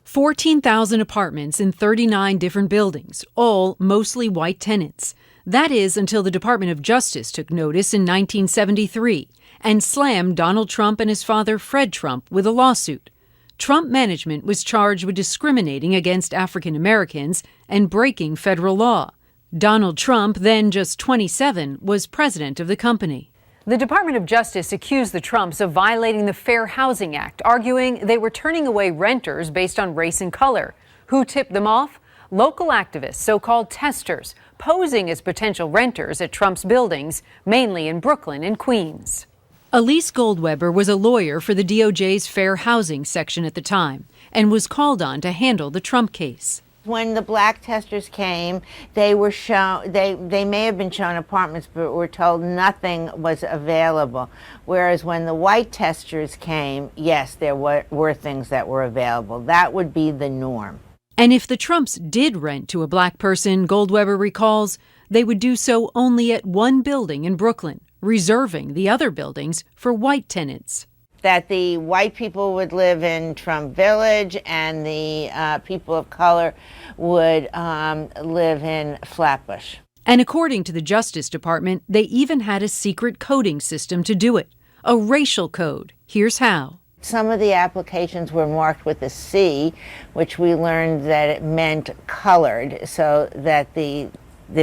14,000 apartments in 39 different buildings, all mostly white tenants. That is until the Department of Justice took notice in 1973 and slammed Donald Trump and his father Fred Trump with a lawsuit. Trump management was charged with discriminating against African Americans and breaking federal law. Donald Trump, then just 27, was president of the company. The Department of Justice accused the Trumps of violating the Fair Housing Act, arguing they were turning away renters based on race and color. Who tipped them off? Local activists, so-called testers, posing as potential renters at Trump's buildings, mainly in Brooklyn and Queens. Elise Goldweber was a lawyer for the DOJ's Fair Housing section at the time and was called on to handle the Trump case. When the black testers came, they were shown, they may have been shown apartments, but were told nothing was available. Whereas when the white testers came, yes, there were things that were available. That would be the norm. And if the Trumps did rent to a black person, Goldweber recalls, they would do so only at one building in Brooklyn, reserving the other buildings for white tenants. That the white people would live in Trump Village and the people of color would live in Flatbush. And according to the Justice Department, they even had a secret coding system to do it, a racial code. Here's how. Some of the applications were marked with a C, which we learned that it meant colored, so that the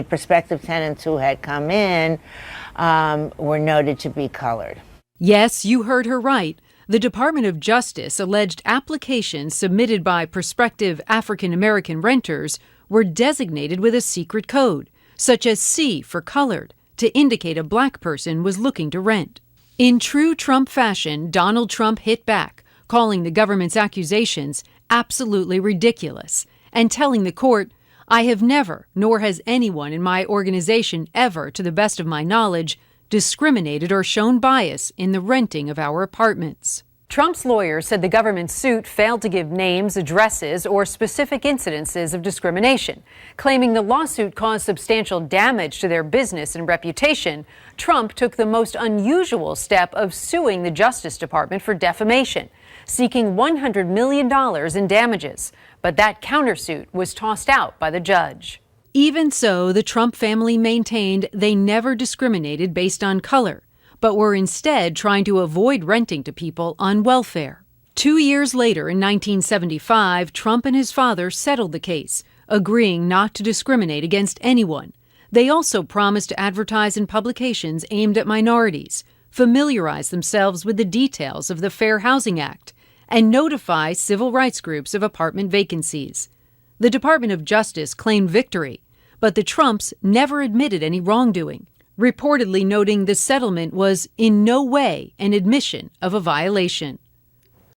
prospective tenants who had come in were noted to be colored. Yes, you heard her right. The Department of Justice alleged applications submitted by prospective African American renters were designated with a secret code, such as C for colored, to indicate a black person was looking to rent. In true Trump fashion, Donald Trump hit back, calling the government's accusations absolutely ridiculous, and telling the court, "I have never, nor has anyone in my organization ever, to the best of my knowledge, discriminated or shown bias in the renting of our apartments." Trump's lawyer said the government's suit failed to give names, addresses, or specific incidences of discrimination. Claiming the lawsuit caused substantial damage to their business and reputation, Trump took the most unusual step of suing the Justice Department for defamation, seeking $100 million in damages. But that countersuit was tossed out by the judge. Even so, the Trump family maintained they never discriminated based on color, but were instead trying to avoid renting to people on welfare. 2 years later, in 1975, Trump and his father settled the case, agreeing not to discriminate against anyone. They also promised to advertise in publications aimed at minorities, familiarize themselves with the details of the Fair Housing Act, and notify civil rights groups of apartment vacancies. The Department of Justice claimed victory, but the Trumps never admitted any wrongdoing, reportedly noting the settlement was in no way an admission of a violation.